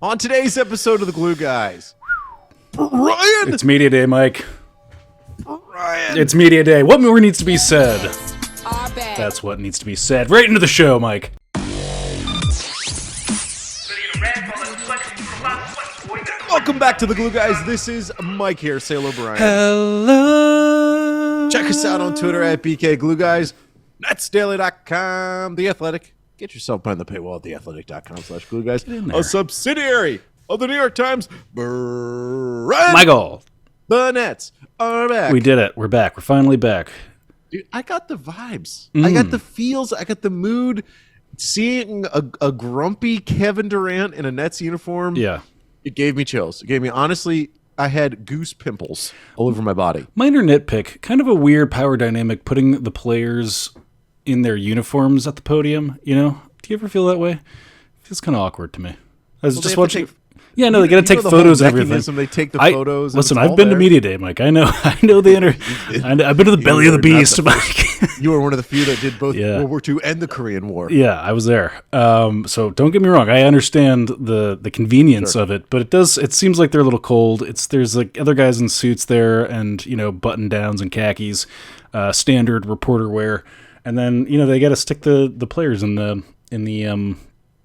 On today's episode of the Glue Guys, Brian! It's media day, Mike. Brian! It's media day. What more needs to be said? That's what needs to be said. Right into the show, Mike. Welcome back to the Glue Guys. This is Mike here. Say hello, Brian. Hello. Check us out on Twitter at BK Glue Guys, netsdaily.com, The Athletic. Get yourself behind the paywall at theathletic.com/Glue Guys. A subsidiary of the New York Times. Brian! Michael. The Nets are back. We did it. We're back. We're finally back. Dude, I got the vibes. I got the feels. I got the mood. Seeing a grumpy Kevin Durant in a Nets uniform, Yeah. it gave me chills. It gave me, honestly, I had goose pimples all over my body. Minor nitpick. Kind of a weird power dynamic putting the players in their uniforms at the podium, you know? Do you ever feel that way? It feels kind of awkward to me. I was just watching. Yeah, no, they got to take photos and everything. They take the photos. Listen, I've been to media day, Mike. I know the I've been to the belly of the beast, Mike. You were one of the few that did both Yeah. World War II and the Korean War. Yeah, I was there. So don't get me wrong. I understand the convenience of it, but it seems like they're a little cold. There's like other guys in suits there, and button downs and khakis, standard reporter wear, and then they got to stick the players in the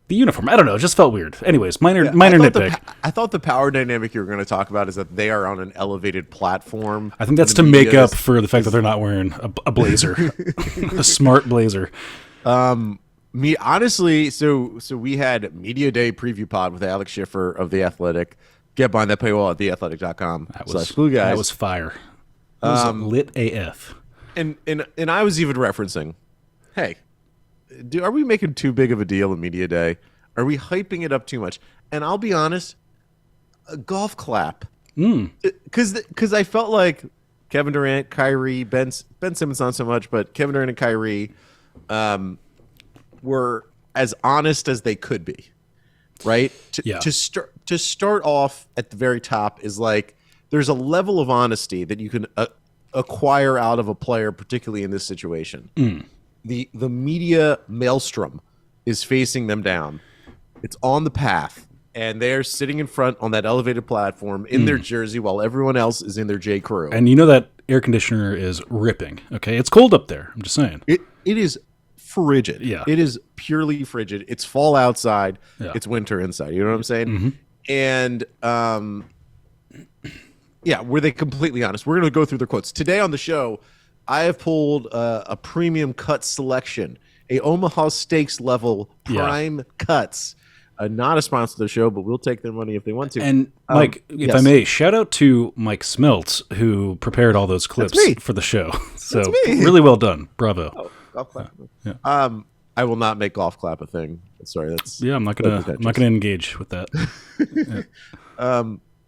uniform. I don't know. It just felt weird. Anyways, minor nitpick. I thought the power dynamic you were going to talk about is that they are on an elevated platform. I think that's to make up for the fact that they're not wearing a blazer, a smart blazer. Me, honestly, so we had Media Day preview pod with Alex Schiffer of The Athletic. Get behind that paywall at theathletic.com/Glue Guys. That was fire. It was lit AF. And I was even referencing, hey, are we making too big of a deal of Media Day? Are we hyping it up too much? And I'll be honest, a golf clap. Because I felt like Kevin Durant, Kyrie, Ben Simmons not so much, but Kevin Durant and Kyrie were as honest as they could be, right? To start off at the very top is like there's a level of honesty that you can acquire out of a player, particularly in this situation. The media maelstrom is facing them down. It's on the path, and they're sitting in front on that elevated platform in their jersey while everyone else is in their J. Crew. And that air conditioner is ripping, okay? It's cold up there, I'm just saying. It is frigid. Yeah. It is purely frigid. It's fall outside. Yeah. It's winter inside. You know what I'm saying? Mm-hmm. And, were they completely honest? We're going to go through their quotes. Today on the show, I have pulled a premium cut selection, a Omaha Steaks level prime cuts. Not a sponsor of the show, but we'll take their money if they want to. And Mike, if I may, shout out to Mike Smeltz, who prepared all those clips for the show. So really well done. Bravo. Oh, golf clap. Yeah. I will not make golf clap a thing. Sorry, that's I'm not gonna engage with that.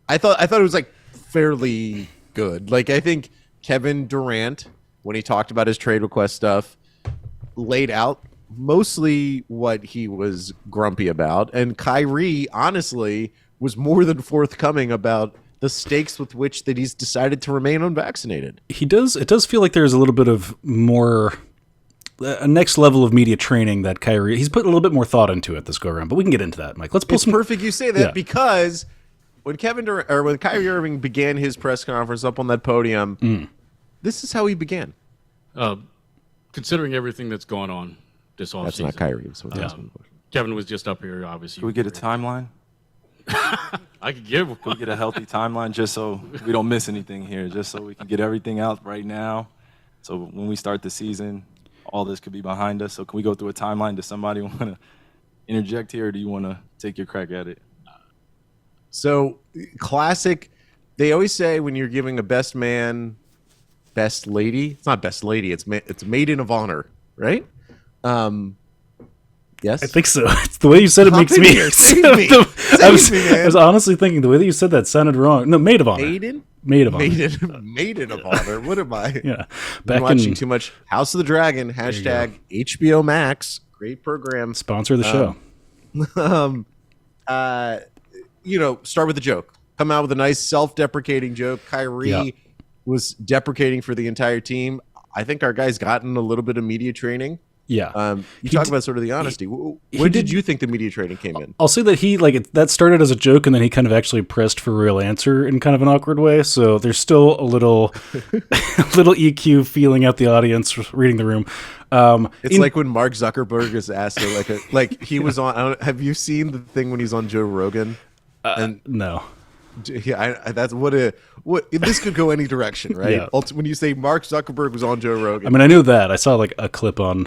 I thought it was like fairly good. Like I think Kevin Durant, when he talked about his trade request stuff, laid out mostly what he was grumpy about. And Kyrie, honestly, was more than forthcoming about the stakes with which that he's decided to remain unvaccinated. It does feel like there's a little bit of more, a next level of media training that Kyrie, he's put a little bit more thought into it this go around. But we can get into that, Mike. Let's pull some. Perfect you say that because when when Kyrie Irving began his press conference up on that podium, this is how he began. Considering everything that's going on this offseason. That's not Kyrie. Kevin was just up here, obviously. Can we get a timeline? I could give one. Can we get a healthy timeline just so we don't miss anything here, just so we can get everything out right now? So when we start the season, all this could be behind us. So can we go through a timeline? Does somebody want to interject here, or do you want to take your crack at it? So classic. They always say when you're giving a best man, best lady. It's not best lady. It's maiden of honor, right? Yes, I think so. It's the way you said it makes me. I was honestly thinking the way that you said that sounded wrong. No, maid of honor. Maid of honor. Maiden of honor. What am I? Yeah, been watching too much House of the Dragon. Hashtag HBO Max. Great program. Sponsor the show. Start with a joke. Come out with a nice self-deprecating joke. Kyrie was deprecating for the entire team. I think our guys gotten a little bit of media training. Yeah. You talk about sort of the honesty. When did you think the media training came in? I'll say that that started as a joke, and then he kind of actually pressed for a real answer in kind of an awkward way. So there's still a little EQ feeling out the audience, reading the room. It's like when Mark Zuckerberg is asked, like he was on. Have you seen the thing when he's on Joe Rogan? No. Yeah, that's what this could go any direction, right? Yeah. When you say Mark Zuckerberg was on Joe Rogan, I mean, I knew that. I saw like a clip on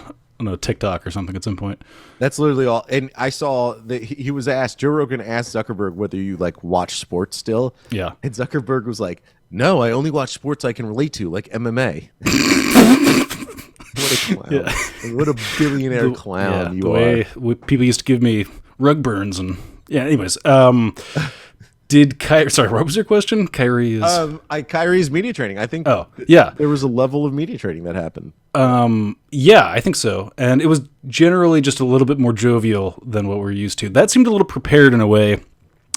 TikTok or something at some point. that's literally all. And I saw that he was asked. Joe Rogan asked Zuckerberg whether you like watch sports still. Yeah. And Zuckerberg was like, "No, I only watch sports I can relate to, like MMA." What a clown! Yeah. What a billionaire clown you the are. way people used to give me rug burns and anyways. Did Kyrie? Sorry, what was your question? Kyrie is Kyrie's media training. I think. Oh, yeah. There was a level of media training that happened. Yeah, I think so. And it was generally just a little bit more jovial than what we're used to. That seemed a little prepared in a way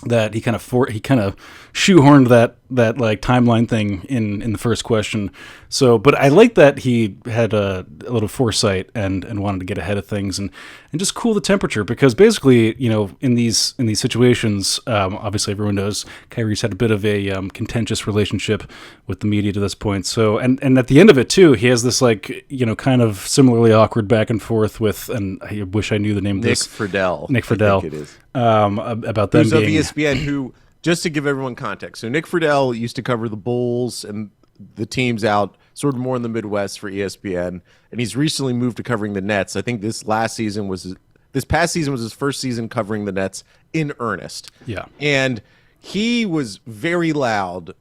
that he kind of shoehorned that like timeline thing in the first question. So, but I like that he had a little foresight and wanted to get ahead of things and just cool the temperature, because basically, in these situations, obviously everyone knows Kyrie's had a bit of a contentious relationship with the media to this point. So, and at the end of it too, he has this like, kind of similarly awkward back and forth with, and I wish I knew the name of this. Nick Friedel. I think it is. About them Who's of being ESPN, who, just to give everyone context, so Nick Friedel used to cover the Bulls and the teams out sort of more in the Midwest for ESPN, and he's recently moved to covering the Nets. I think this past season was his first season covering the Nets in earnest. Yeah. And he was very loud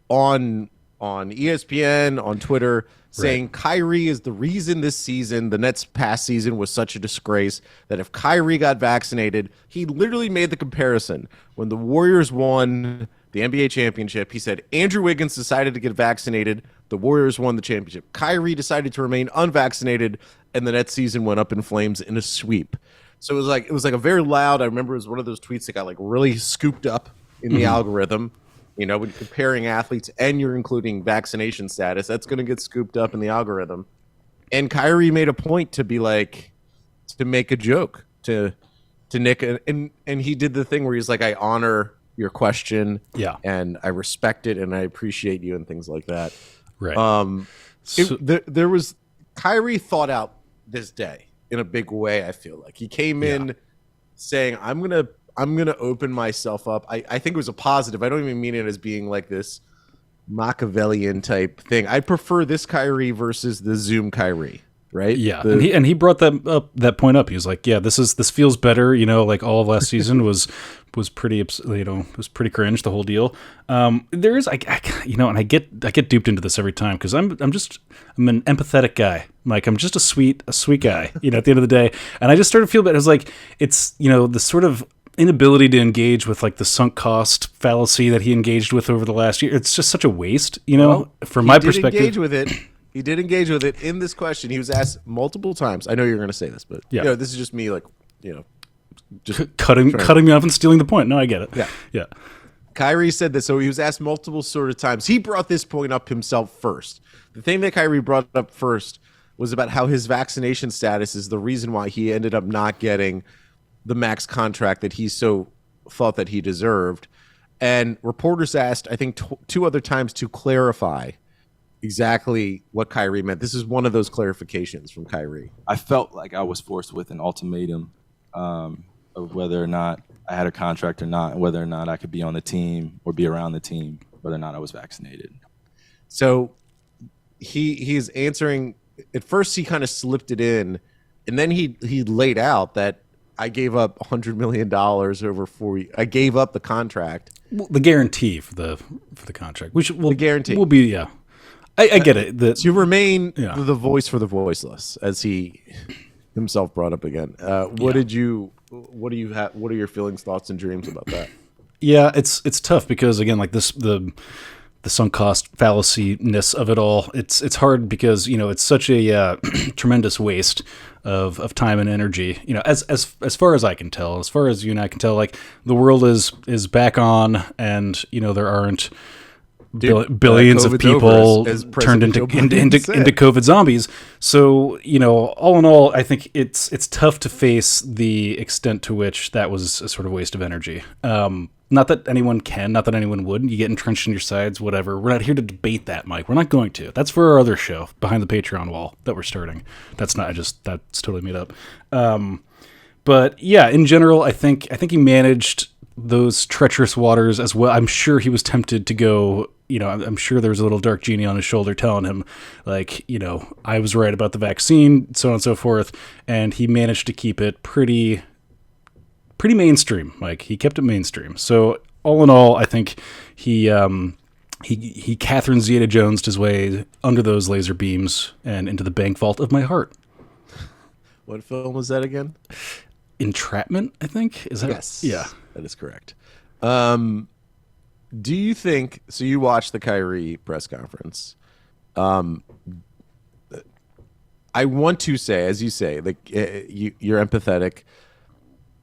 on ESPN, on Twitter, saying Kyrie is the reason this season, the Nets' past season, was such a disgrace, that if Kyrie got vaccinated, he literally made the comparison. When the Warriors won the NBA championship, he said, Andrew Wiggins decided to get vaccinated, the Warriors won the championship. Kyrie decided to remain unvaccinated, and the Nets season went up in flames in a sweep. So it was like a very loud, I remember it was one of those tweets that got like really scooped up in the algorithm. When you're comparing athletes and you're including vaccination status, that's going to get scooped up in the algorithm. And Kyrie made a point to be like, to make a joke to Nick. And he did the thing where he's like, I honor your question. Yeah. And I respect it and I appreciate you and things like that. right. There was Kyrie thought out this day in a big way. I feel like he came in saying, I'm gonna open myself up. I think it was a positive. I don't even mean it as being like this Machiavellian type thing. I prefer this Kyrie versus the Zoom Kyrie, right? Yeah, and he brought that point up. He was like, "Yeah, this feels better." Like all of last season was pretty, was pretty cringe, the whole deal. There is, and I get duped into this every time because I'm an empathetic guy, Mike. I'm just a sweet guy. At the end of the day, and I just started to feel bad. It was like it's the sort of inability to engage with like the sunk cost fallacy that he engaged with over the last year. It's just such a waste, from my perspective. He did engage with it in this question. He was asked multiple times. I know you're going to say this, but this is just me, like, just cutting me off and stealing the point. No, I get it. Yeah. Kyrie said this, so he was asked multiple sort of times. He brought this point up himself first. The thing that Kyrie brought up first was about how his vaccination status is the reason why he ended up not getting the max contract that he so thought that he deserved. And reporters asked, I think, two other times to clarify exactly what Kyrie meant. This is one of those clarifications from Kyrie. I felt like I was forced with an ultimatum of whether or not I had a contract or not, and whether or not I could be on the team or be around the team, whether or not I was vaccinated. So he's answering. At first, he kind of slipped it in, and then he laid out that I gave up $100 million over 4 years. I gave up the contract. Well, the guarantee for the contract. The guarantee will be, I get it. To remain the voice for the voiceless, as he himself brought up again. What are your feelings, thoughts, and dreams about that? Yeah, it's tough because again, like the sunk cost fallacy-ness of it all. It's hard because it's such a tremendous waste of time and energy. As far as I can tell, as far as you and I can tell, like the world is back on, and there aren't billions of people turned into COVID zombies. So, all in all, I think it's tough to face the extent to which that was a sort of waste of energy. Not that anyone can, not that anyone would. You get entrenched in your sides, whatever. We're not here to debate that, Mike. We're not going to. That's for our other show, Behind the Patreon Wall, that we're starting. That's totally made up. But yeah, in general, I think he managed those treacherous waters as well. I'm sure he was tempted to go, I'm sure there was a little dark genie on his shoulder telling him, like, I was right about the vaccine, so on and so forth. And he managed to keep it pretty mainstream, Mike. He kept it mainstream. So all in all, I think he Catherine Zeta-Jonesed his way under those laser beams and into the bank vault of my heart. What film was that again? Entrapment, I think. Is that? Yes. Yeah, that is correct. Do you think? So you watched the Kyrie press conference. I want to say, as you say, like you're empathetic.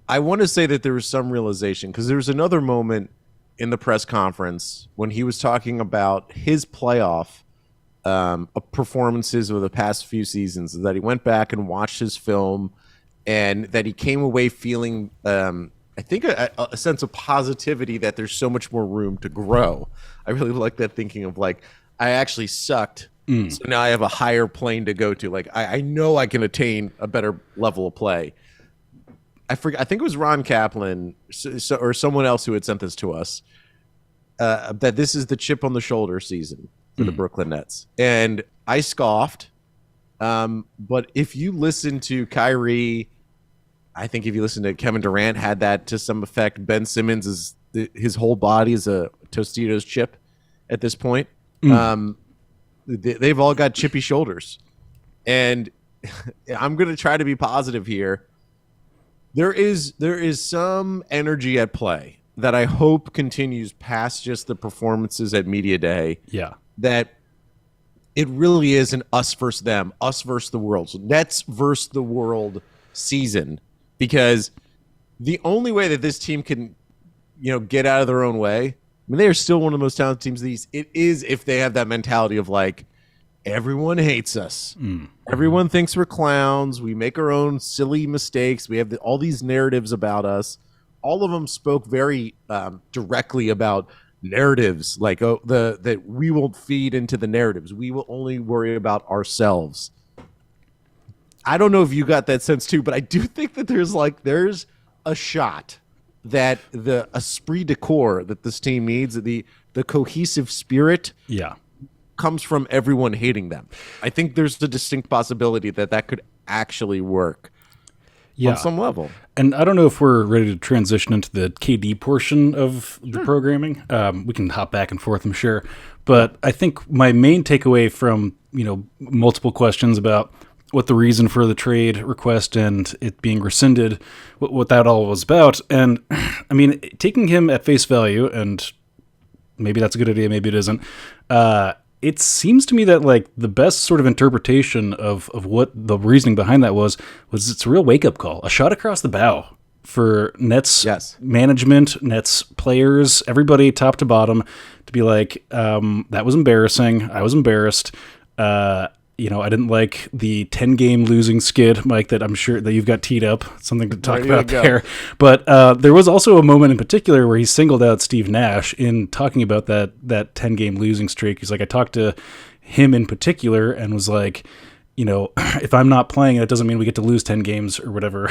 I want to say that there was some realization, because there was another moment in the press conference when he was talking about his playoff performances over the past few seasons, that he went back and watched his film, and that he came away feeling, I think, a sense of positivity that there's so much more room to grow. I really like that thinking of, like, I actually sucked, so now I have a higher plane to go to. Like, I know I can attain a better level of play. I think it was Ron Kaplan or someone else who had sent this to us, that this is the chip on the shoulder season for the Brooklyn Nets. And I scoffed. But if you listen to Kyrie, I think if you listen to Kevin Durant, had that to some effect. Ben Simmons his whole body is a Tostitos chip at this point. They've all got chippy shoulders. And I'm going to try to be positive here. There is some energy at play that I hope continues past just the performances at Media Day. Yeah. That it really is an us versus them, us versus the world. So Nets versus the world season, because the only way that this team can, get out of their own way, I mean, they are still one of the most talented teams in the East. It is if they have that mentality of, like, everyone hates us. Everyone thinks we're clowns. We make our own silly mistakes. We have all these narratives about us. All of them spoke very directly about narratives, like that we won't feed into the narratives. We will only worry about ourselves. I don't know if you got that sense too, but I do think that there's a shot that the esprit de corps that this team needs, the cohesive spirit, comes from everyone hating them. I think there's the distinct possibility that could actually work on some level. And I don't know if we're ready to transition into the KD portion of the programming. We can hop back and forth, I'm sure. But I think my main takeaway from, multiple questions about what the reason for the trade request and it being rescinded, what that all was about. And I mean, taking him at face value, and maybe that's a good idea, maybe it isn't, it seems to me that, like, the best sort of interpretation of what the reasoning behind that was it's a real wake-up call, a shot across the bow for Nets management, Nets players, everybody top to bottom, to be like, that was embarrassing. I was embarrassed. I didn't like the 10-game losing skid, Mike, that I'm sure that you've got teed up. Something to talk about there. But there was also a moment in particular where he singled out Steve Nash in talking about that 10-game losing streak. He's like, I talked to him in particular and was like, if I'm not playing, that doesn't mean we get to lose 10 games or whatever.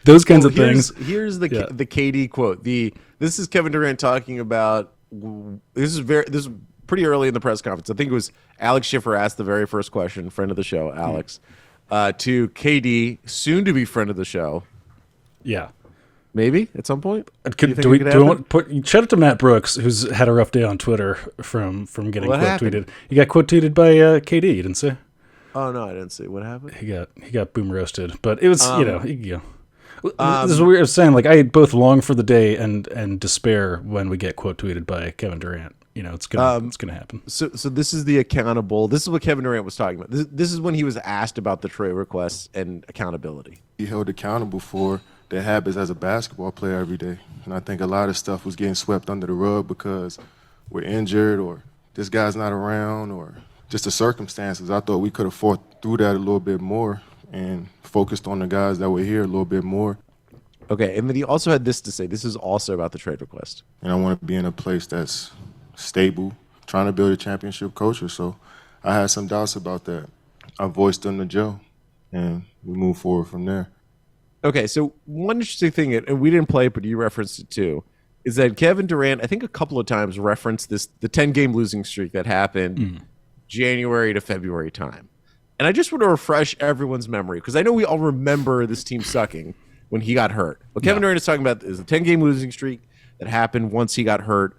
Those kinds of things. Here's the KD quote. This is Kevin Durant talking about. This is pretty early in the press conference. I think it was Alex Schiffer asked the very first question, friend of the show, Alex, to KD, soon to be friend of the show. Yeah. Maybe at some point. Do we want to shout out to Matt Brooks, who's had a rough day on Twitter from getting quote tweeted. He got quote tweeted by KD. You didn't say? Oh no, I didn't see. What happened? He got boom roasted, but it was this is what we were saying. Like, I both long for the day and despair when we get quote tweeted by Kevin Durant. It's gonna happen. So this is the accountable. This is what Kevin Durant was talking about. This is when he was asked about the trade requests and accountability. He held accountable for their habits as a basketball player every day, and I think a lot of stuff was getting swept under the rug because we're injured or this guy's not around or just the circumstances. I thought we could have fought through that a little bit more and focused on the guys that were here a little bit more. Okay, and then he also had this to say. This is also about the trade request. And I want to be in a place that's stable, trying to build a championship culture. So I had some doubts about that. I voiced them to Joe, and we moved forward from there. Okay, so one interesting thing, and we didn't play it, but you referenced it too, is that Kevin Durant, I think a couple of times referenced the 10-game losing streak that happened January to February time. And I just want to refresh everyone's memory, because I know we all remember this team sucking when he got hurt. What Kevin Durant is talking about is a 10-game losing streak that happened once he got hurt.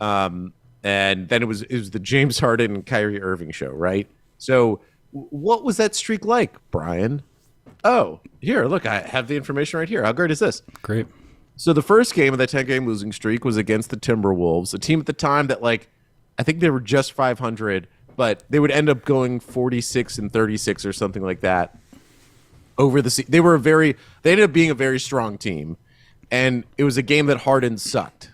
And then it was the James Harden and Kyrie Irving show, right? So what was that streak like, Brian? Oh, here, look, I have the information right here. How great is this? Great. So the first game of that 10-game losing streak was against the Timberwolves, a team at the time that, like, I think they were just 500, but they would end up going 46-36 or something like that over the season. They ended up being a very strong team, and it was a game that Harden sucked.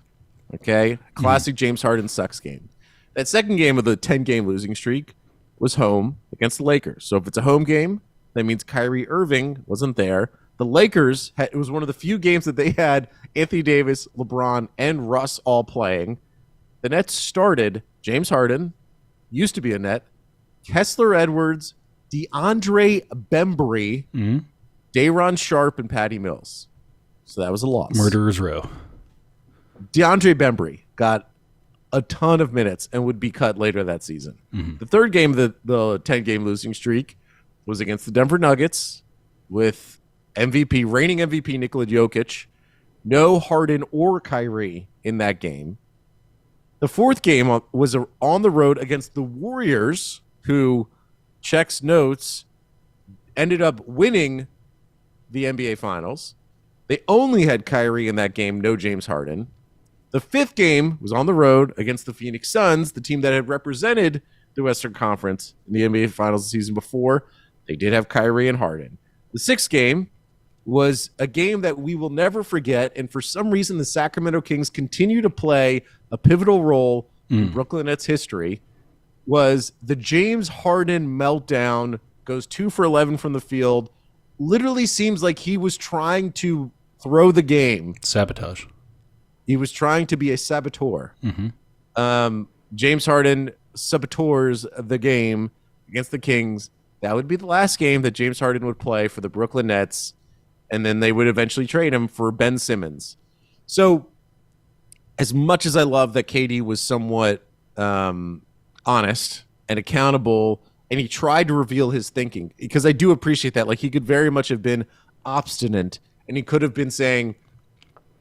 Okay? Classic James Harden sucks game. That second game of the 10-game losing streak was home against the Lakers. So if it's a home game, that means Kyrie Irving wasn't there. The Lakers, it was one of the few games that they had Anthony Davis, LeBron, and Russ all playing. The Nets started James Harden, used to be a Net, Kessler Edwards, DeAndre Bembry, Day'Ron Sharpe, and Patty Mills. So that was a loss. Murderer's Row. DeAndre Bembry got a ton of minutes and would be cut later that season. The third game of the 10-game losing streak was against the Denver Nuggets with reigning MVP Nikola Jokic. No Harden or Kyrie in that game. The fourth game was on the road against the Warriors, who, checks notes, ended up winning the NBA Finals. They only had Kyrie in that game, no James Harden. The fifth game was on the road against the Phoenix Suns, the team that had represented the Western Conference in the NBA Finals the season before. They did have Kyrie and Harden. The sixth game was a game that we will never forget, and for some reason the Sacramento Kings continue to play a pivotal role in Brooklyn Nets history, was the James Harden meltdown, goes 2 for 11 from the field, literally seems like he was trying to throw the game. Sabotage. He was trying to be a saboteur. James Harden saboteurs the game against the Kings. That would be the last game that James Harden would play for the Brooklyn Nets, and then they would eventually trade him for Ben Simmons. So as much as I love that KD was somewhat honest and accountable, and he tried to reveal his thinking, because I do appreciate that. Like, he could very much have been obstinate, and he could have been saying,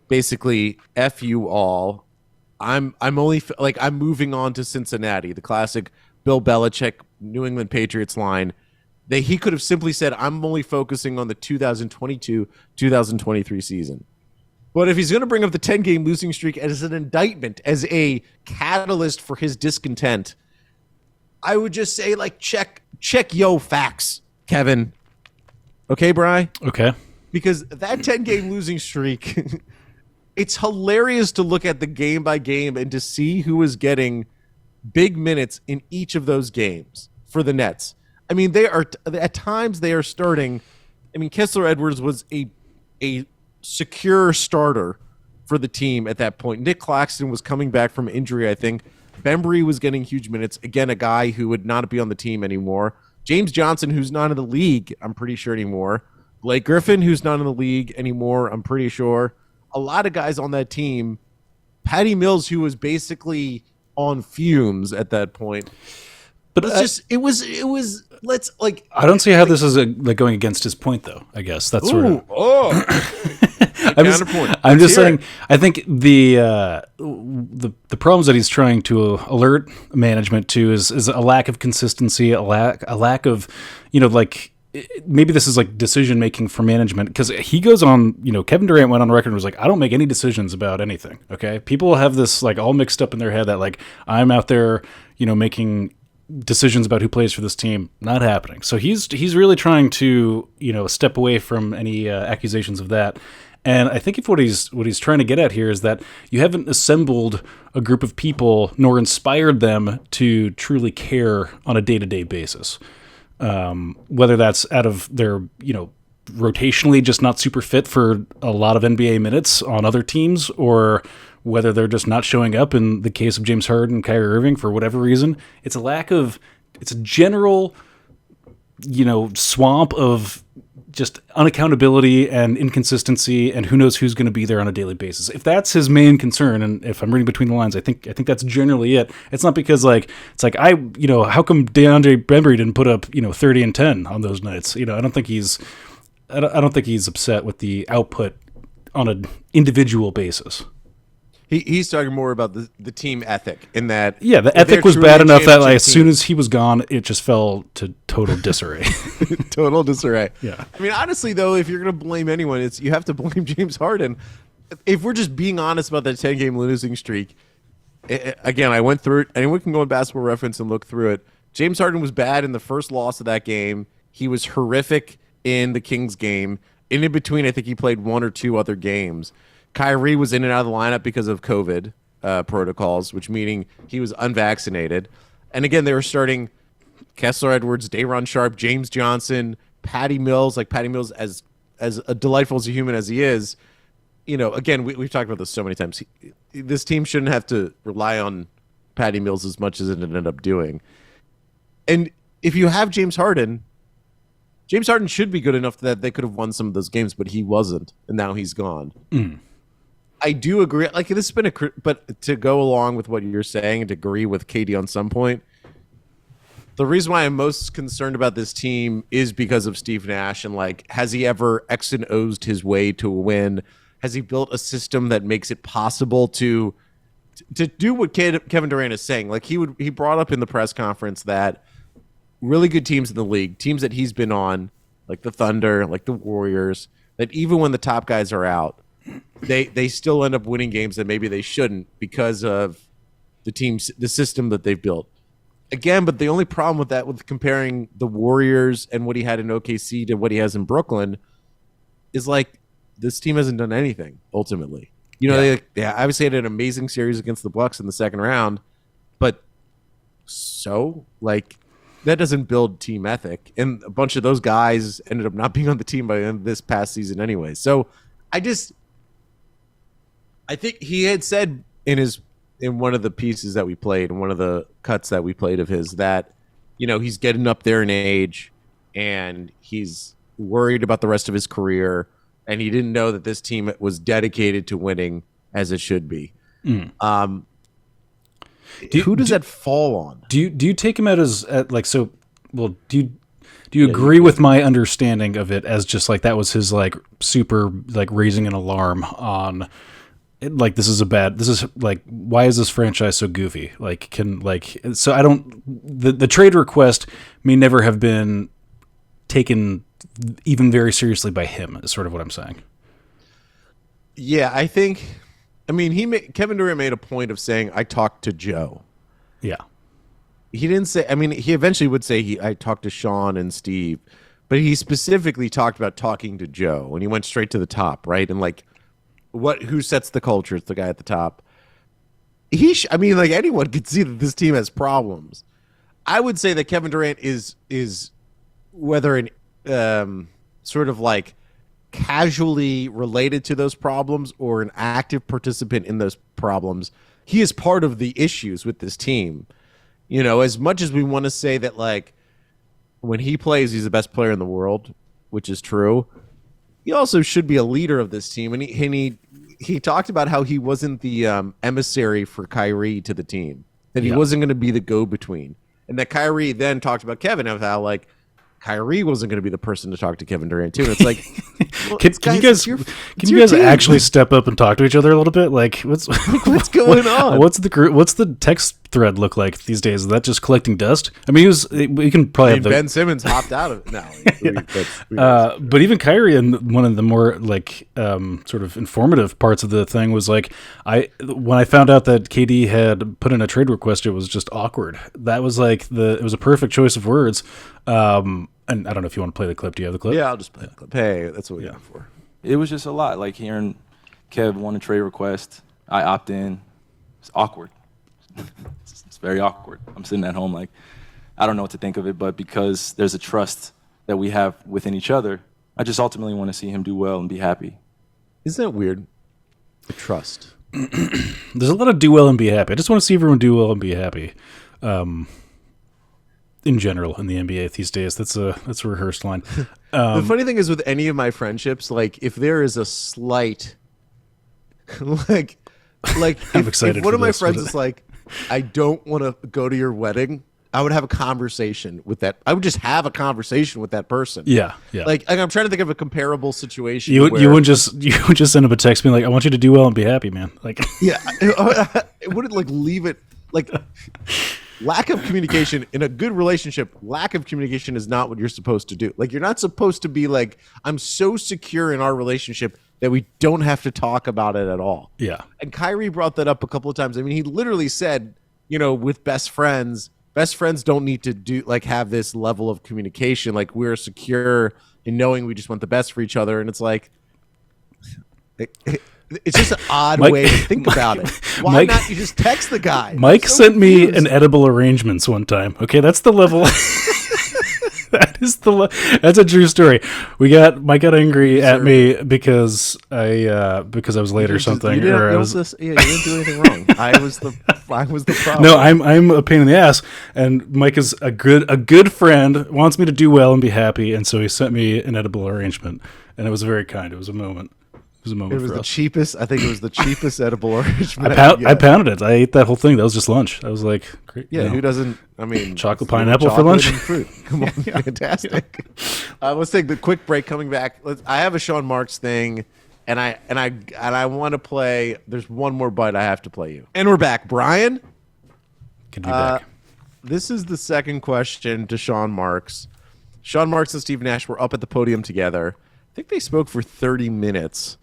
basically, F you all. I'm moving on to Cincinnati, the classic Bill Belichick New England Patriots line. He could have simply said, I'm only focusing on the 2022-2023 season. But if he's going to bring up the 10-game losing streak as an indictment, as a catalyst for his discontent, I would just say, like, check yo facts, Kevin. Okay, Bri? Okay. Because that 10-game losing streak, it's hilarious to look at the game by game and to see who is getting big minutes in each of those games for the Nets. I mean, at times they are starting. I mean, Kessler Edwards was a secure starter for the team at that point. Nick Claxton was coming back from injury, I think. Bembry was getting huge minutes. Again, a guy who would not be on the team anymore. James Johnson, who's not in the league, I'm pretty sure anymore. Blake Griffin, who's not in the league anymore, I'm pretty sure. A lot of guys on that team. Patty Mills, who was basically on fumes at that point. But it was. Let's like. I don't see how this is going against his point, though. I guess that's sort of. I'm just saying. I think the problems that he's trying to alert management to is a lack of consistency, a lack of, like. Maybe this is like decision making for management, because he goes on, Kevin Durant went on record and was like, I don't make any decisions about anything. Okay. People have this like all mixed up in their head that like I'm out there, making decisions about who plays for this team. Not happening. So he's really trying to, step away from any accusations of that. And I think if what he's trying to get at here is that you haven't assembled a group of people nor inspired them to truly care on a day-to-day basis. Whether that's out of their, rotationally just not super fit for a lot of NBA minutes on other teams, or whether they're just not showing up in the case of James Harden and Kyrie Irving for whatever reason. It's a general, swamp of just unaccountability and inconsistency, and who knows who's going to be there on a daily basis. If that's his main concern, and if I'm reading between the lines, I think that's generally it. It's not because how come DeAndre Bembry didn't put up 30 and 10 on those nights? I don't think he's upset with the output on an individual basis. He's talking more about the team ethic in that. Yeah, the ethic was bad enough that as soon as he was gone, it just fell to total disarray. Total disarray. Yeah. I mean, honestly, though, if you're going to blame anyone, you have to blame James Harden. If we're just being honest about that 10-game losing streak, again, I went through it. Anyone can go on Basketball Reference and look through it. James Harden was bad in the first loss of that game. He was horrific in the Kings game. In between, I think he played one or two other games. Kyrie was in and out of the lineup because of COVID protocols, which meaning he was unvaccinated. And again, they were starting Kessler Edwards, Day'Ron Sharpe, James Johnson, Patty Mills. Like Patty Mills, as delightful as a human as he is, again, we've talked about this so many times. This team shouldn't have to rely on Patty Mills as much as it ended up doing. And if you have James Harden should be good enough that they could have won some of those games, but he wasn't, and now he's gone. I do agree. Like, this has been but to go along with what you're saying and to agree with Katie on some point, the reason why I'm most concerned about this team is because of Steve Nash. And has he ever X and O's his way to a win? Has he built a system that makes it possible to do what Kevin Durant is saying? Like he brought up in the press conference that really good teams in the league, teams that he's been on, like the Thunder, like the Warriors, that even when the top guys are out, they still end up winning games that maybe they shouldn't because of the system that they've built. Again, but the only problem with that, with comparing the Warriors and what he had in OKC to what he has in Brooklyn, is this team hasn't done anything ultimately. They obviously had an amazing series against the Bucks in the second round, but that doesn't build team ethic. And a bunch of those guys ended up not being on the team by the end of this past season anyway. So I think he had said in one of the pieces that we played, in one of the cuts that we played of his, that, he's getting up there in age and he's worried about the rest of his career. And he didn't know that this team was dedicated to winning as it should be. Who does that fall on? Do you take him do you agree with my understanding of it as just that was his super raising an alarm on why is this franchise so goofy? The trade request may never have been taken even very seriously by him, is sort of what I'm saying. Yeah, Kevin Durant made a point of saying, I talked to Joe. Yeah. He didn't say, he eventually would say I talked to Sean and Steve, but he specifically talked about talking to Joe, and he went straight to the top, right? And who sets the culture? It's the guy at the top. Anyone could see that this team has problems. I would say that Kevin Durant is whether an sort of casually related to those problems or an active participant in those problems, he is part of the issues with this team. As much as we want to say that when he plays, he's the best player in the world, which is true, he also should be a leader of this team. And he talked about how he wasn't the emissary for Kyrie to the team, that he wasn't going to be the go-between. And that Kyrie then talked about Kevin, of how Kyrie wasn't going to be the person to talk to Kevin Durant too. And it's well, can you guys actually step up and talk to each other a little bit? What's going on? What's the text thread look like these days? Is that just collecting dust? We can probably Ben Simmons hopped out of it now. But even Kyrie, and one of the more sort of informative parts of the thing was when I found out that KD had put in a trade request, it was just awkward. That was it was a perfect choice of words. And I don't know if you want to play the clip. Do you have the clip? Yeah, I'll just play the clip. Hey, that's what we're here for. it was just a lot. Like hearing Kev want a trade request, I opt in. It's awkward. It's very awkward. I'm sitting at home like, I don't know what to think of it, but because there's a trust that we have within each other, I just ultimately want to see him do well and be happy. Isn't that weird? The trust. There's a lot of do well and be happy. I just want to see everyone do well and be happy. In general, in the NBA these days, that's a rehearsed line. The funny thing is, with any of my friendships, like if there is a slight, like I'm excited. If one for of my this. friends is like, I don't want to go to your wedding, I would have a conversation with that. I would just have a conversation with that person. Yeah. Like I'm trying to think of a comparable situation. You would just send him a text being like, I want you to do well and be happy, man. Like, yeah, it wouldn't like leave it like. Lack of communication in a good relationship, lack of communication is not what you're supposed to do. Like, you're not supposed to be like, I'm so secure in our relationship that we don't have to talk about it at all. yeah. And Kyrie brought that up a couple of times. I mean, he literally said, with best friends don't need to have this level of communication. Like, we're secure in knowing we just want the best for each other. And it's like, it's just an odd way to think about it. Why not you just text the guy? Mike sent me an edible arrangements one time. Okay, that's the level. That's a true story. Mike got angry at me because I was late or something. You didn't do anything wrong. I was the problem. No, I'm a pain in the ass, and Mike is a good friend, wants me to do well and be happy, and so he sent me an edible arrangement, and it was very kind. It was a moment. It was the cheapest. I think it was the cheapest edible arrangement. I pounded it. I ate that whole thing. That was just lunch. I was like, great. Yeah, who doesn't? I mean, chocolate pineapple for lunch. And fruit. Come on, fantastic. Let's take the quick break. Coming back, I have a Sean Marks thing, and I want to play. There's one more bite I have to play you, and we're back. Brian, good to be back. This is the second question to Sean Marks. Sean Marks and Steve Nash were up at the podium together. I think they spoke for 30 minutes.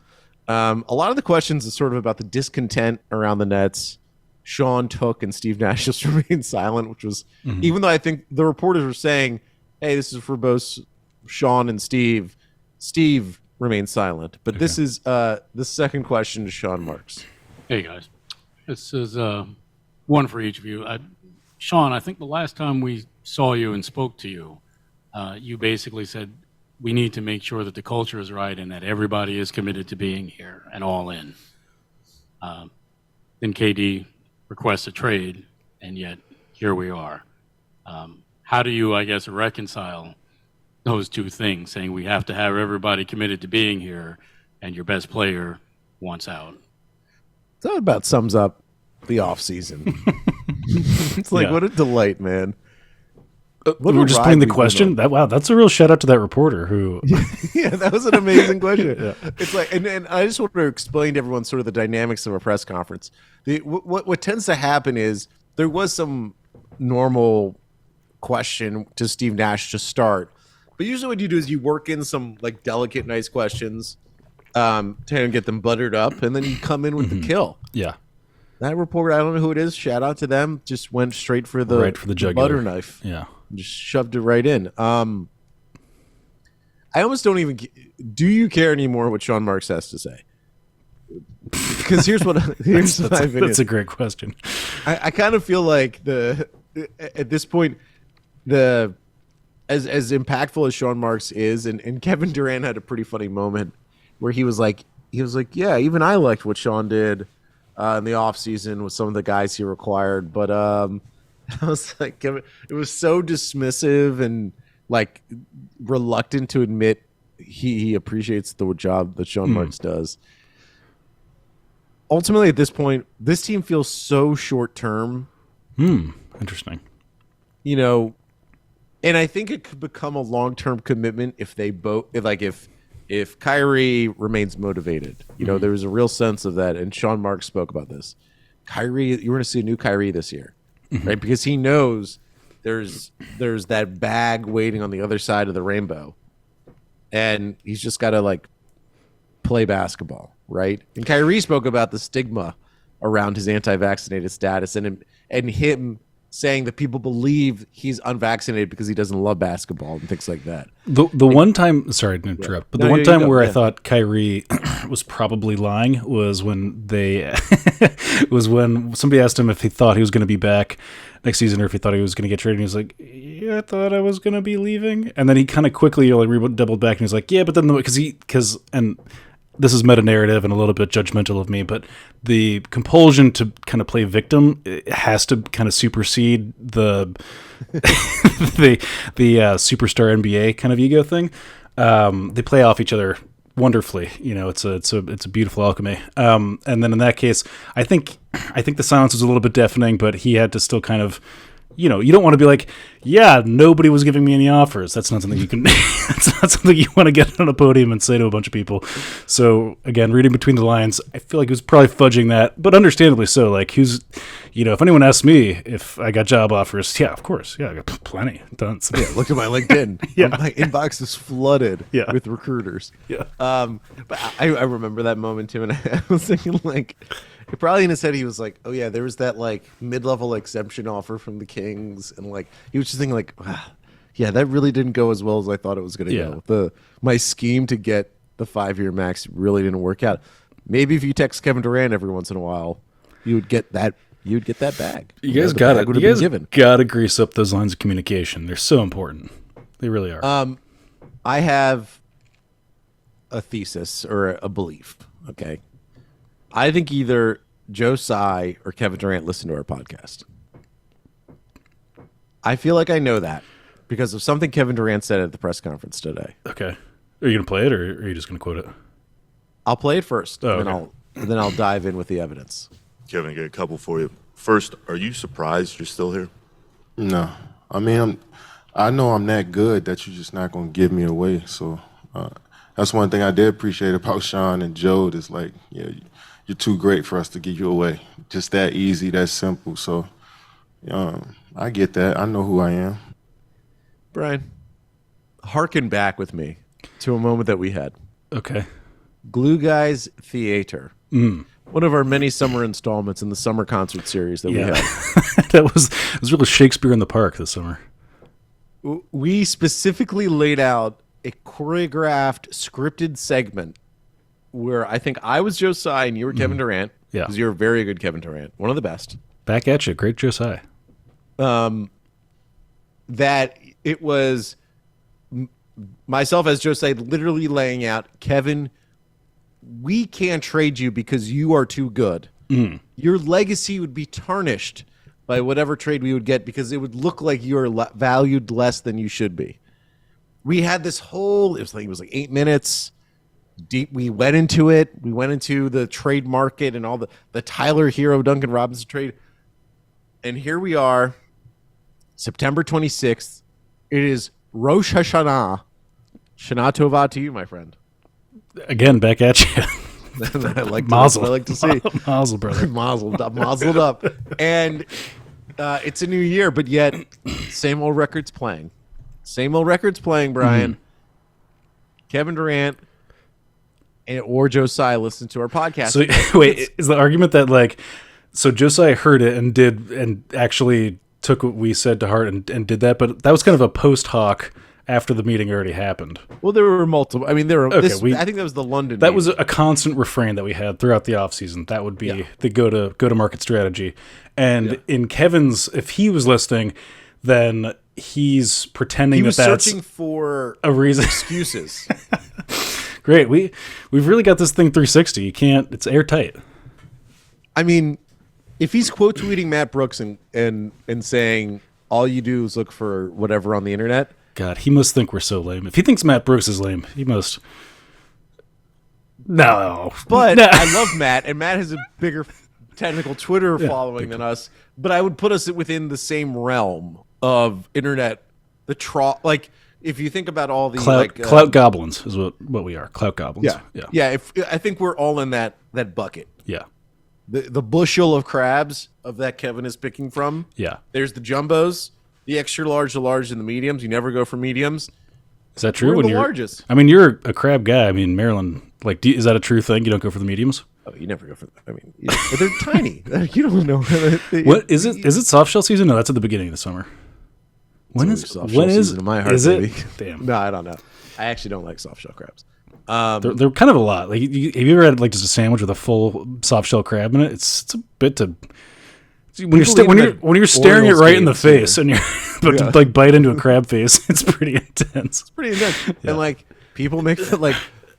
A lot of the questions is sort of about the discontent around the Nets. Sean took and Steve Nash just remained silent, which was, even though I think the reporters were saying, hey, this is for both Sean and Steve. Steve remained silent. But this is the second question to Sean Marks. Hey, guys. This is one for each of you. Sean, I think the last time we saw you and spoke to you, you basically said, we need to make sure that the culture is right and that everybody is committed to being here and all in. Then KD requests a trade, and yet here we are. How do you, I guess, reconcile those two things, saying we have to have everybody committed to being here and your best player wants out? That about sums up the offseason. It's like, what a delight, man. We were just playing the question. That's a real shout out to that reporter who. Yeah, that was an amazing question. Yeah. It's like, and I just want to explain to everyone sort of the dynamics of a press conference. What tends to happen is there was some normal question to Steve Nash to start, but usually what you do is you work in some like delicate, nice questions to get them buttered up, and then you come in with the kill. Yeah. That reporter, I don't know who it is. Shout out to them. Just went straight for the butter knife. Yeah. Just shoved it right in. I almost don't even. Do you care anymore what Sean Marks has to say? Because here's my opinion. That's a great question. I kind of feel like at this point, as impactful as Sean Marks is, and Kevin Durant had a pretty funny moment where he was like, yeah, even I liked what Sean did in the offseason with some of the guys he required, but I was like, it was so dismissive and like reluctant to admit he appreciates the job that Sean Marks does. Ultimately, at this point, this team feels so short term. Interesting. And I think it could become a long term commitment if they both if Kyrie remains motivated. There was a real sense of that, and Sean Marks spoke about this. Kyrie, you're going to see a new Kyrie this year. Right, because he knows there's that bag waiting on the other side of the rainbow, and he's just got to like play basketball, right? And Kyrie spoke about the stigma around his anti-vaccinated status and him saying that people believe he's unvaccinated because he doesn't love basketball and things like that. The one time, sorry to interrupt, but the one time where I thought Kyrie was probably lying was when when somebody asked him if he thought he was going to be back next season or if he thought he was going to get traded. And he was like, "Yeah, I thought I was going to be leaving," and then he kind of quickly doubled back and he was like, "Yeah, but then because this is meta-narrative and a little bit judgmental of me, but the compulsion to kind of play victim, it has to kind of supersede the the superstar NBA kind of ego thing. They play off each other wonderfully. It's a beautiful alchemy. And then in that case, I think the silence was a little bit deafening, but he had to still kind of, you don't want to be like, yeah, nobody was giving me any offers. That's not something you can. That's not something you want to get on a podium and say to a bunch of people. So again, reading between the lines, I feel like he was probably fudging that, but understandably so. Like, if anyone asks me if I got job offers, yeah, of course, yeah, I got plenty. Tons. Yeah, look at my LinkedIn. Yeah, my inbox is flooded with recruiters. Yeah. But I remember that moment too, and I was thinking like. Probably in his head, he was like, "Oh yeah, there was that like mid-level exemption offer from the Kings," and like he was just thinking like, "Yeah, that really didn't go as well as I thought it was going to go. My scheme to get the 5-year max really didn't work out. Maybe if you text Kevin Durant every once in a while, you would get that. You'd get that bag. You guys got it. You guys got to grease up those lines of communication. They're so important. They really are. I have a thesis or a belief. Okay. I think either Joe Tsai or Kevin Durant listen to our podcast. I feel like I know that because of something Kevin Durant said at the press conference today. Okay. Are you going to play it or are you just going to quote it? I'll play it first, and then I'll dive in with the evidence. Kevin, I got a couple for you. First, are you surprised you're still here? No. I mean, I know I'm that good that you're just not going to give me away. So that's one thing I did appreciate about Sean and Joe is like, you're too great for us to give you away. Just that easy, that simple. So I get that. I know who I am. Brian, harken back with me to a moment that we had. Okay. Glue Guys Theater. One of our many summer installments in the summer concert series that we had. It was really Shakespeare in the Park this summer. We specifically laid out a choreographed, scripted segment where I think I was Joe Tsai and you were Kevin Durant. Yeah. Because you're a very good Kevin Durant. One of the best. Back at you. Great Joe Tsai. That it was myself as Joe Tsai literally laying out, Kevin, we can't trade you because you are too good. Your legacy would be tarnished by whatever trade we would get because it would look like you're valued less than you should be. We had this whole, it was like 8 minutes. Deep, we went into it. We went into the trade market and all the Tyler Hero, Duncan Robinson trade. And here we are, September 26th. It is Rosh Hashanah. Shana Tova to you, my friend. Again, back at you. I like Mazel. I like to see. Mazel, brother. Mazeled up. And it's a new year, but yet same old records playing. Same old records playing, Brian. Kevin Durant or Joe Tsai listen to our podcast. So wait, is the argument that so Joe Tsai heard it and actually took what we said to heart and did that, but that was kind of a post hoc after the meeting already happened. Well, there were multiple. I mean, there were. Okay, I think that was the London. That meeting. was a constant refrain that we had throughout the offseason. That would be the go to market strategy. And in Kevin's, if he was listening, then he's pretending he was that's searching for a reason. Excuses. Great. We've really got this thing 360. You can't. It's airtight. I mean, if he's quote tweeting Matt Brooks and saying all you do is look for whatever on the internet. God, he must think we're so lame. If he thinks Matt Brooks is lame, he must. No. But I love Matt, and Matt has a bigger technical Twitter following than us. But I would put us within the same realm of internet. Like if you think about all the clout goblins is what we are. Clout goblins. Yeah. I think we're all in that bucket. Yeah. The bushel of crabs of that Kevin is picking from. Yeah. There's the jumbos, the extra large, the large, and the mediums. You never go for mediums. Is that true? We're when the you're largest. I mean, you're a crab guy. I mean, Maryland. Is that a true thing? You don't go for the mediums? Oh, you never go for. I mean, but they're tiny. You don't know. What is it? Is it soft shell season? No, that's at the beginning of the summer. When is season in my heart, is baby. it? Damn. No, I don't know. I actually don't like soft shell crabs. They're kind of a lot. Like, have you ever had like just a sandwich with a full soft shell crab in it? It's a bit to when you're staring it right in the face and you're about to like bite into a crab face. It's pretty intense. It's pretty intense. Yeah. And like people make it like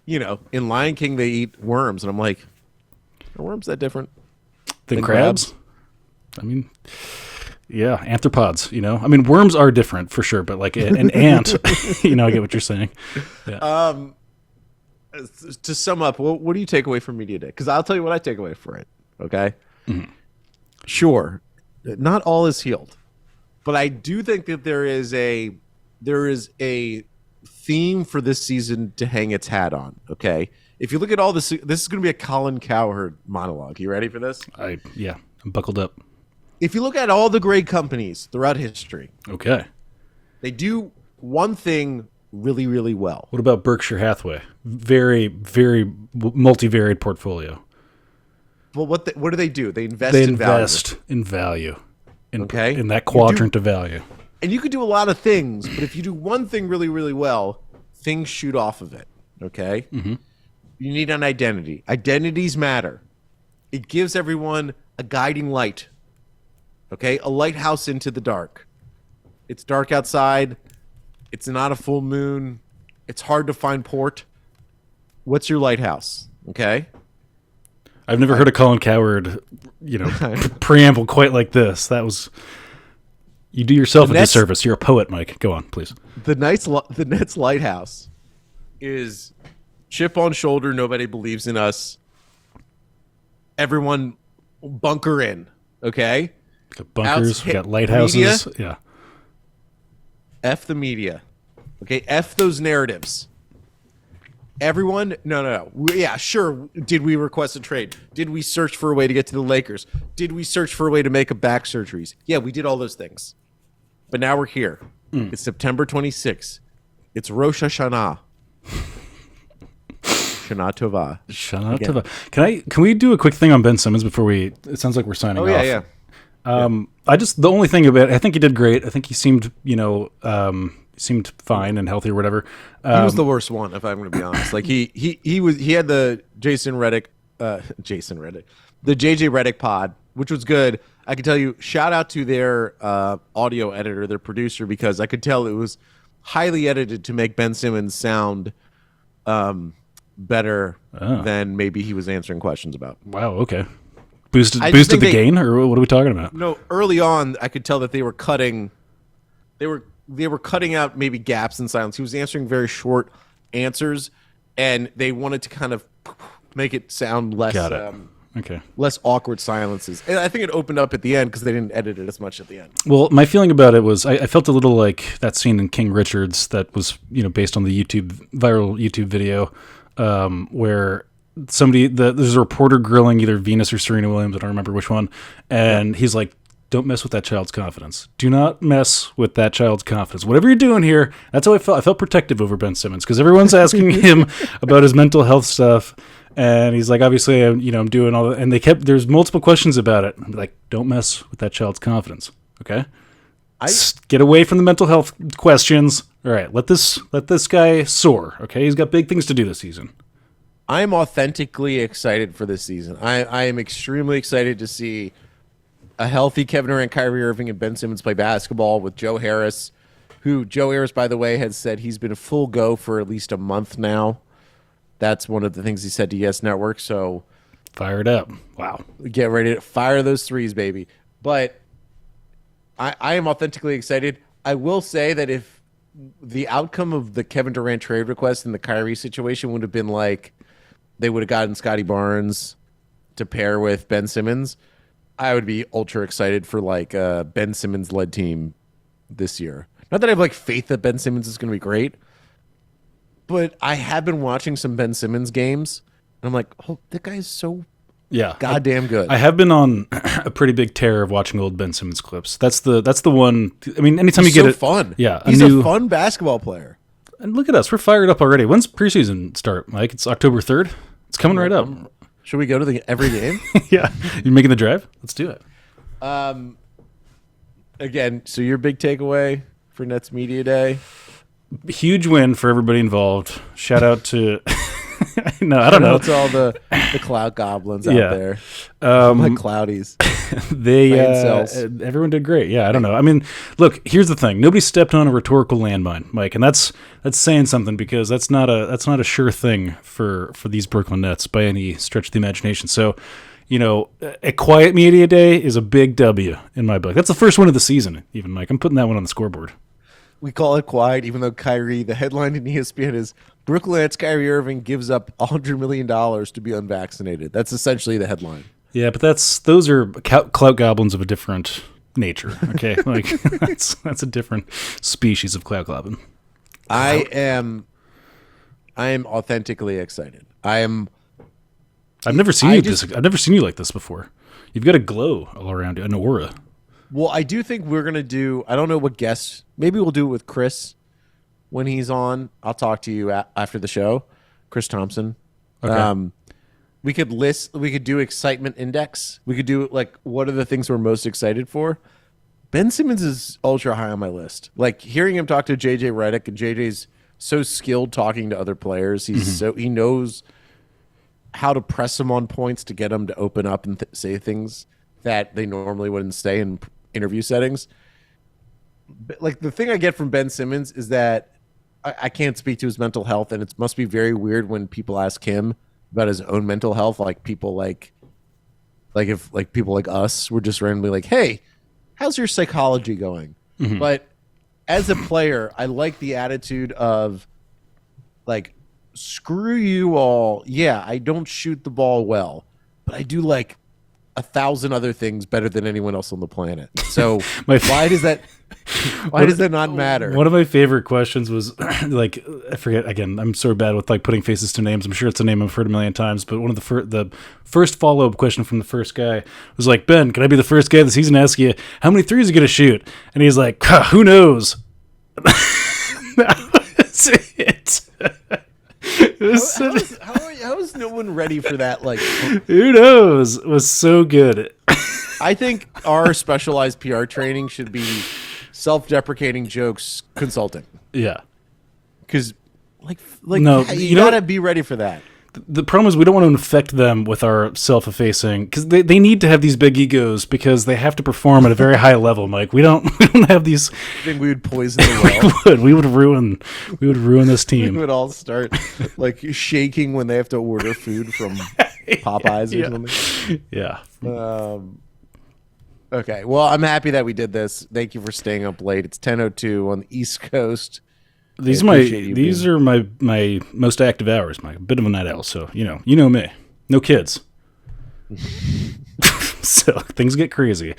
in Lion King they eat worms, and I'm like, are worms that different than crabs? I mean. Yeah, arthropods, I mean, worms are different for sure, but like an ant, I get what you're saying. Yeah. To sum up, what do you take away from Media Day? Because I'll tell you what I take away from it, okay? Mm-hmm. Sure, not all is healed, but I do think that there is a theme for this season to hang its hat on, okay? If you look at all this is going to be a Colin Cowherd monologue. You ready for this? I'm buckled up. If you look at all the great companies throughout history, okay, they do one thing really, really well. What about Berkshire Hathaway? Very, very multivariate portfolio. Well, what do they do? They invest in value. Okay, in that quadrant of value. And you could do a lot of things, but if you do one thing really, really well, things shoot off of it. Okay, you need an identity. Identities matter. It gives everyone a guiding light. Okay, a lighthouse into the dark. It's dark outside. It's not a full moon. It's hard to find port. What's your lighthouse? Okay. I've never heard a Colin Cowherd, preamble quite like this. That was you do yourself a disservice. You're a poet, Mike. Go on, please. The Nets lighthouse is chip on shoulder. Nobody believes in us. Everyone bunker in. Okay. We got bunkers, we got lighthouses. Media. Yeah. F the media. Okay, F those narratives. Everyone, no. Yeah, sure. Did we request a trade? Did we search for a way to get to the Lakers? Did we search for a way to make back surgeries? Yeah, we did all those things. But now we're here. It's September 26th. It's Rosh Hashanah. Shana Tova. Shana Tova. Can we do a quick thing on Ben Simmons before it sounds like we're signing off? Yeah. The only thing about it, I think he did great. I think he seemed, seemed fine and healthy or whatever. He was the worst one, if I'm going to be honest. Like he had the the JJ Redick pod, which was good. I can tell you, shout out to their audio editor, their producer, because I could tell it was highly edited to make Ben Simmons sound better than maybe he was answering questions about. Wow. Okay. Boosted the gain, or what are we talking about? No, early on, I could tell that they were cutting out maybe gaps in silence. He was answering very short answers, and they wanted to kind of make it sound less less awkward silences. And I think it opened up at the end because they didn't edit it as much at the end. Well, my feeling about it was I felt a little like that scene in King Richard's that was based on the viral YouTube video where there's a reporter grilling either Venus or Serena Williams, I don't remember which one, and he's like, don't mess with that child's confidence. Do not mess with that child's confidence. Whatever you're doing here, that's how I felt. I felt protective over Ben Simmons because everyone's asking him about his mental health stuff, and he's like, obviously, I'm doing all that, and there's multiple questions about it. I'm like, don't mess with that child's confidence, okay? Get away from the mental health questions. All right, let this guy soar, okay? He's got big things to do this season. I am authentically excited for this season. I am extremely excited to see a healthy Kevin Durant, Kyrie Irving, and Ben Simmons play basketball with Joe Harris, who Joe Harris, by the way, has said he's been a full go for at least a month now. That's one of the things he said to Yes Network. So fire it up. Wow. Get ready to fire those threes, baby. But I am authentically excited. I will say that if the outcome of the Kevin Durant trade request and the Kyrie situation would have been like, they would have gotten Scotty Barnes to pair with Ben Simmons, I would be ultra excited for like a Ben Simmons led team this year. Not that I have like faith that Ben Simmons is going to be great, but I have been watching some Ben Simmons games, and I'm like, oh, that guy is so goddamn good. I have been on a pretty big tear of watching old Ben Simmons clips. That's the one. I mean, anytime he's you get it, fun. Yeah, he's a fun basketball player. And look at us, we're fired up already. When's preseason start, Mike? It's October 3rd. It's coming right up. Should we go to every game? Yeah. You making the drive? Let's do it. Again, so your big takeaway for Nets Media Day? Huge win for everybody involved. Shout out to no, I don't know. It's all the cloud goblins out there. Like cloudies. Everyone did great. Yeah, I don't know. I mean, look, here's the thing. Nobody stepped on a rhetorical landmine, Mike, and that's saying something because that's not a sure thing for these Brooklyn Nets by any stretch of the imagination. So, a quiet media day is a big W in my book. That's the first one of the season, even, Mike. I'm putting that one on the scoreboard. We call it quiet, even though Kyrie, the headline in ESPN is Brooklyn Nets Kyrie Irving gives up $100 million to be unvaccinated. That's essentially the headline. Yeah, but those are clout goblins of a different nature. Okay, like that's a different species of clout goblin. I am authentically excited. I've never seen I've never seen you like this before. You've got a glow all around you, an aura. Well, I do think we're going to do, I don't know what guests, maybe we'll do it with Chris when he's on. I'll talk to you after the show, Chris Thompson. Okay. We could do excitement index. We could do like, what are the things we're most excited for? Ben Simmons is ultra high on my list. Like hearing him talk to JJ Redick, and JJ's so skilled talking to other players. He knows how to press them on points to get them to open up and say things that they normally wouldn't say in interview settings. But like the thing I get from Ben Simmons is that I can't speak to his mental health, and it must be very weird when people ask him about his own mental health. Like people if people like us were just randomly like, "Hey, how's your psychology going?" Mm-hmm. But as a player, I like the attitude of like, screw you all. Yeah, I don't shoot the ball well, but I do like 1,000 other things better than anyone else on the planet. So why does that not matter? One of my favorite questions was like, I forget again. I'm so bad with like putting faces to names. I'm sure it's a name I've heard a million times, but one of the first follow-up question from the first guy was like, Ben, can I be the first guy of the season to ask you how many threes you're gonna shoot? And he's like, who knows? That was it. How is no one ready for that? Like, who knows? It was so good. I think our specialized PR training should be self-deprecating jokes consulting. Yeah, because no, you gotta be ready for that. The problem is we don't want to infect them with our self-effacing because they need to have these big egos because they have to perform at a very high level, Mike. We don't have these. I think we would poison the well. We would ruin this team. We would all start like shaking when they have to order food from Popeyes or something. Yeah. Okay. Well, I'm happy that we did this. Thank you for staying up late. It's 10:02 on the East Coast. These are my most active hours, Mike. A bit of a night owl, so you know me. No kids. So things get crazy.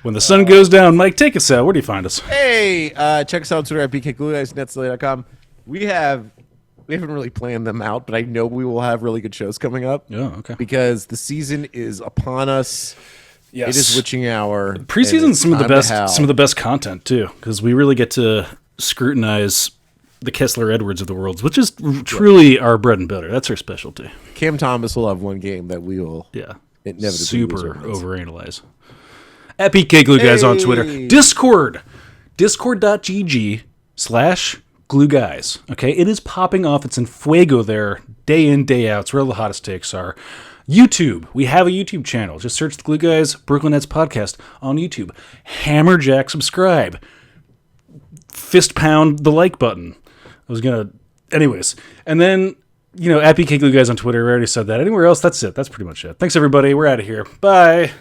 When the sun goes down, Mike, take us out. Where do you find us? Hey, check us out on Twitter at bkglueguys.netslay.com. We haven't really planned them out, but I know we will have really good shows coming up. Oh, okay. Because the season is upon us. Yes. It is witching hour. Preseason's some of the best content too, because we really get to scrutinize the Kessler Edwards of the world, which is truly our bread and butter. That's our specialty. Cam Thomas will have one game that we will inevitably super overanalyze. At PK Glue Guys on Twitter. Discord.gg/Glue Guys. Okay, it is popping off. It's in fuego there, day in, day out. It's where the hottest takes are. YouTube. We have a YouTube channel. Just search the Glue Guys Brooklyn Nets podcast on YouTube. Hammerjack subscribe. Fist pound the like button. Anyways. And then, at PK Glue Guys on Twitter. We already said that. Anywhere else, that's it. That's pretty much it. Thanks, everybody. We're out of here. Bye.